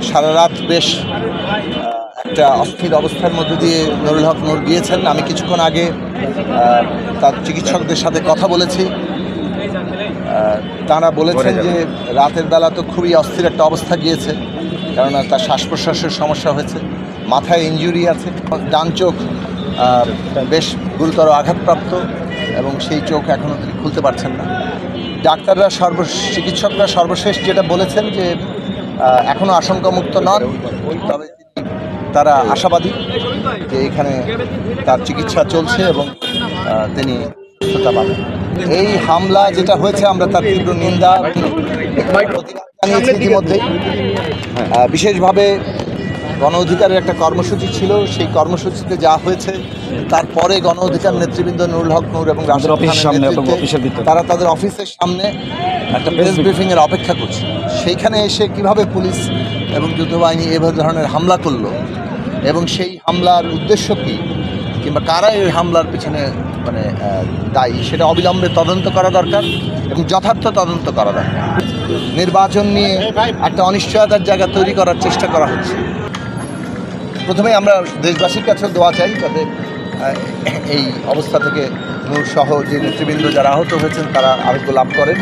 সারা রাত বেশ একটা অস্থির অবস্থার মধ্যে দিয়ে নুরুল হক নূর গিয়েছেন। আমি কিছুক্ষণ আগে তার চিকিৎসকদের সাথে কথা বলেছি। তাঁরা বলেছেন যে রাতের বেলা তো খুবই অস্থির একটা অবস্থা গিয়েছে, কেননা তার শ্বাস প্রশ্বাসের সমস্যা হয়েছে, মাথায় ইনজুরি আছে, ডান চোখ বেশ গুরুতর আঘাতপ্রাপ্ত এবং সেই চোখ এখনও তিনি খুলতে পারছেন না। ডাক্তাররা চিকিৎসকরা সর্বশেষ যেটা বলেছেন যে এখনও আশঙ্কামুক্ত নন, তবে তারা আশাবাদী যে এখানে তার চিকিৎসা চলছে এবং তিনি সুস্থতা পাবেন। এই হামলা যেটা হয়েছে আমরা তার তীব্র নিন্দা প্রতিবাদ জানিয়েছি ইতিমধ্যেই। বিশেষভাবে গণ অধিকারের একটা কর্মসূচি ছিল, সেই কর্মসূচিতে যা হয়েছে তারপরে গণ অধিকার নেতৃবৃন্দ নুরুল হক নূর এবং তারা তাদের অফিসের সামনে একটা প্রেস ব্রিফিংয়ের অপেক্ষা করছে। সেইখানে এসে কিভাবে পুলিশ এবং যুদ্ধবাহিনী এভাবে ধরনের হামলা করলো এবং সেই হামলার উদ্দেশ্য কী কিংবা কারা এই হামলার পিছনে দায়ী, সেটা অবিলম্বে তদন্ত করা দরকার এবং যথার্থ তদন্ত করা দরকার। নির্বাচন নিয়ে একটা অনিশ্চয়তার জায়গা তৈরি করার চেষ্টা করা হচ্ছে। প্রথমে আমরা দেশবাসীর কাছেও দোয়া চাই যাতে এই অবস্থা থেকে নূর সহ যে নেতৃবৃন্দ যারা আহত হয়েছেন তারা আরোগ্য লাভ করেন।